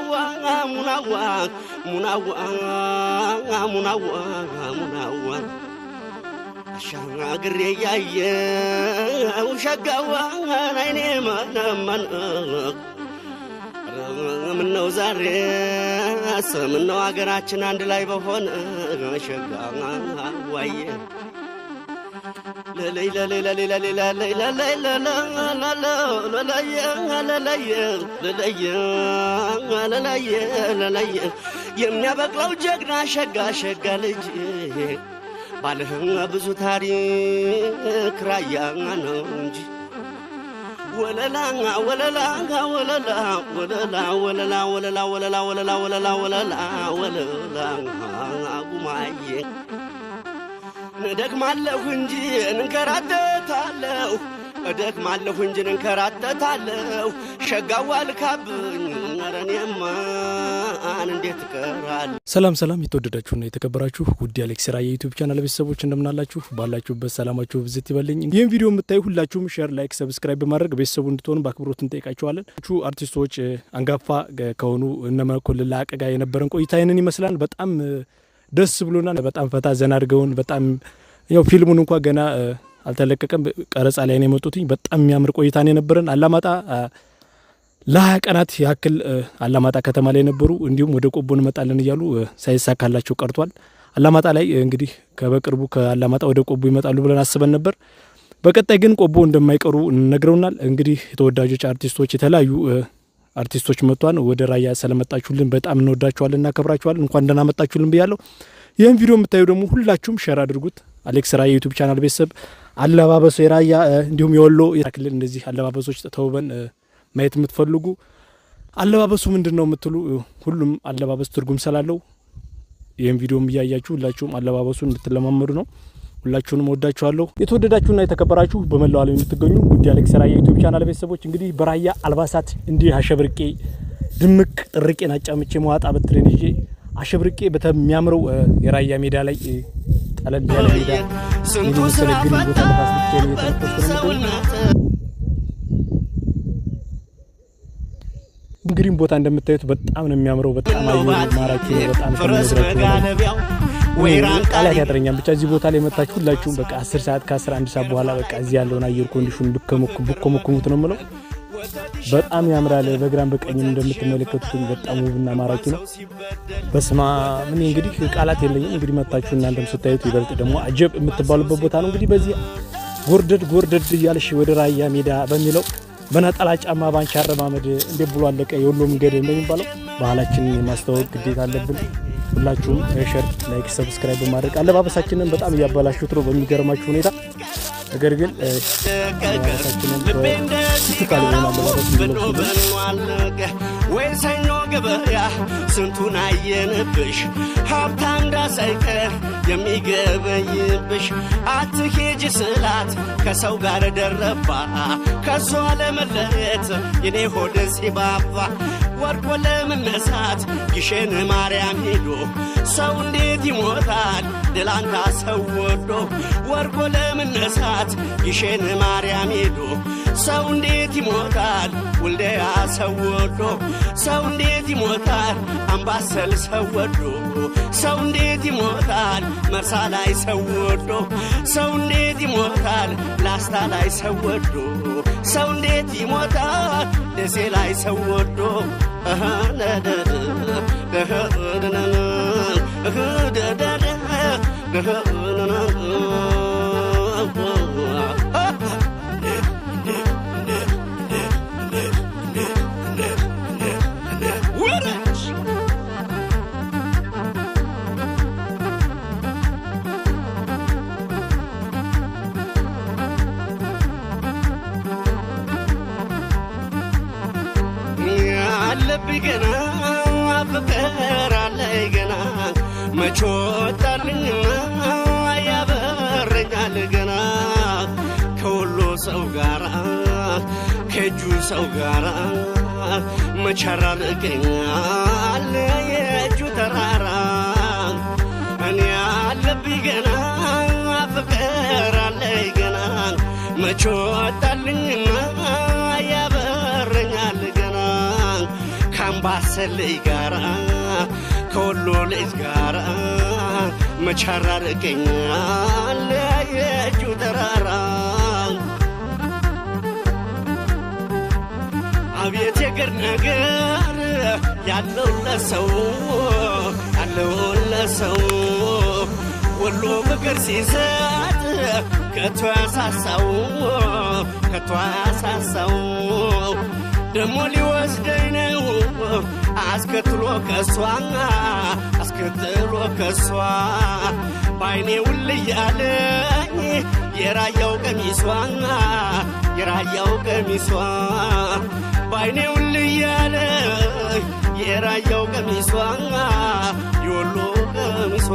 ሸጋዋ ሙናዋ ሻግሬ ያየው ሸጋዋ አይኔ ማነመን ምነው ዛሬ ምነው አገራችን አንድ ላይ በሆነ ሸጋዋዬ የሚያበቅለው ጀግና ሸጋ ልጅ ባለህም ብዙ ታሪክ ራያ ነው እንጂ ወለላ ጉማዬ እደክማለሁ እንጂ እንከራተታለሁ ሸጋዋ ልካብኝ ረኔማ እንዴት ቀራል። ሰላም የተወደዳችሁና የተከበራችሁ ውድ አሌክስ ራያ የዩቲዩብ ቻናል ቤተሰቦች እንደምናላችሁ ባላችሁበት ሰላማችሁ ብዝት ይበልኝ። ይህን ቪዲዮ የምታዩ ሁላችሁም ሼር፣ ላይክ፣ ሰብስክራይብ በማድረግ ቤተሰቡ እንድትሆኑ በአክብሮት እንጠይቃችኋለን። አርቲስቶች አንጋፋ ከሆኑ እነመኮንን ላቀ ጋር የነበረን ቆይታ ይህንን ይመስላል። በጣም ደስ ብሎና በጣም ፈታ ዘና አድርገውን በጣም ያው ፊልሙን እንኳን ገና አልተለቀቀም ቀረጻ ላይ ነው የመጡትኝ። በጣም የሚያምር ቆይታ ነው የነበረን። አላማጣ ለ20 ቀናት ያክል አላማጣ ከተማ ላይ ነበሩ። እንዲሁም ወደ ቆቦ እንመጣለን እያሉ ሳይሳካላቸው ቀርቷል። አላማጣ ላይ እንግዲህ በቅርቡ ከአላማጣ ወደ ቆቦ ይመጣሉ ብለን አስበን ነበር። በቀጣይ ግን ቆቦ እንደማይቀሩ ነግረውናል። እንግዲህ የተወዳጆች አርቲስቶች የተለያዩ አርቲስቶች መጥቷን ወደ ራያ ስለመጣችሁልን በጣም እንወዳችኋለን እናከብራችኋለን። እንኳን ደህና መጣችሁልን ብያለሁ። ይህን ቪዲዮ የምታዩ ደግሞ ሁላችሁም ሼር አድርጉት። አሌክስ ራያ ዩቲዩብ ቻናል ቤተሰብ አለባበሱ የራያ እንዲሁም የወሎ የክልል እንደዚህ አለባበሶች ተውበን ማየት የምትፈልጉ አለባበሱ ምንድነው የምትሉ ሁሉም አለባበስ ትርጉም ስላለው ይህን ቪዲዮም እያያችሁ ሁላችሁም አለባበሱን እንድትለማመዱ ነው። ሁላችሁንም ወዳችኋለሁ። የተወደዳችሁና የተከበራችሁ በመላው ዓለም የምትገኙ ውድ አሌክስ ራያ ዩቲዩብ ቻናል ቤተሰቦች እንግዲህ በራያ አልባሳት እንዲህ አሸብርቄ ድምቅ ጥርቄን አጫምቼ መዋጣ በትሬን ይዤ አሸብርቄ በተሚያምረው የራያ ሜዳ ላይ ጠለል ያለ ሜዳ ስለግሪ ቦታ ለፋስልቼ ነው የተነፈስኩት። እንግዲህ ቦታ እንደምታዩት በጣም ነው የሚያምረው። በጣም አየሩ ማራኪ ነው። በጣም ተመረጥኩ ወይራን ቃላት ያጥረኛል። ብቻ እዚህ ቦታ ላይ መጣችሁ ሁላችሁም በቃ 10 ሰዓት ከ11 ሰዓት በኋላ በቃ እዚህ ያለውን አየር ኮንዲሽን ልከመኩት ነው የምለው። በጣም ያምራል። በግራም በቀኝም እንደምትመለከቱት በጣም ውብና ማራኪ ነው። በስማ ምን እንግዲህ ቃላት የለኝም። እንግዲህ መጣችሁ እናንተም ስታዩት ይበልጥ ደግሞ አጀብ የምትባሉበት ቦታ ነው። እንግዲህ በዚህ ጎርደድ እያልሽ ወደ ራያ ሜዳ በሚለው በነጠላ ጫማ ባንቻ አረማመድ እንደ ብሎ አለቀ የወሎ መንገድ እንደሚባለው ባህላችንን የማስተዋወቅ ግዴታ አለብን። ሁላችሁም ሼር፣ ላይክ፣ ሰብስክራይብ በማድረግ አለባበሳችንን በጣም እያባላችሁት ነው በሚገርማችሁ ሁኔታ። ነገር ግን ወይሰኞ ገበያ ስንቱን አየንብሽ ሀብታም ዳሳይቀር የሚገበይብሽ አትሄጂ ስላት ከሰው ጋር ደረባ ከሷ ለመለየት የኔ ሆድ ሲባባ ወርቆ ለመነሳት ግሸን ማርያም ሄዶ ሰው እንዴት ይሞታል ድላንታ ሰው ወዶ ወርቆ ለመነሳት ግሸን ማርያም ሄዶ ሰው እንዴት ይሞታል ወልደያ ሰው ወዶ ሰው እንዴት ይሞታል አምባሰል ሰው ወዶ ሰው እንዴት ይሞታል መርሳ ላይ ሰው ወዶ ሰው እንዴት ይሞታል ላስታ ላይ ሰው ወዶ ሰው እንዴት ይሞታል ደሴ ላይ ሰው ወዶ ገና ፍቅር አለኝ ገና መች ወጣልኝና ያበረኛል ገና ከሁሉ ሰው ጋር ከእጁ ሰው ጋር መች አራርቀኛል የእጁ ተራራ እኔ አለብኝ ገና ፍቅር አለኝ ገና መች ወጣልኝና ያበረኛል ገና ካምባሰል ጋራ ከወሎ ልጅ ጋራ መቻራርቀኛል የእጁ ተራራ አቤት የገር ነገር ያለው ለሰው ወሎ ፍቅር ሲሰጥ ከቶ ያሳሳው ደሞ ሊወስደኝ ነው አስከትሎ ከሷ ባይኔ ውል ያለኝ የራያው ቀሚሷ ባይኔ ውል ያለኝ የራያው ቀሚሷ የወሎ ቀሚሷ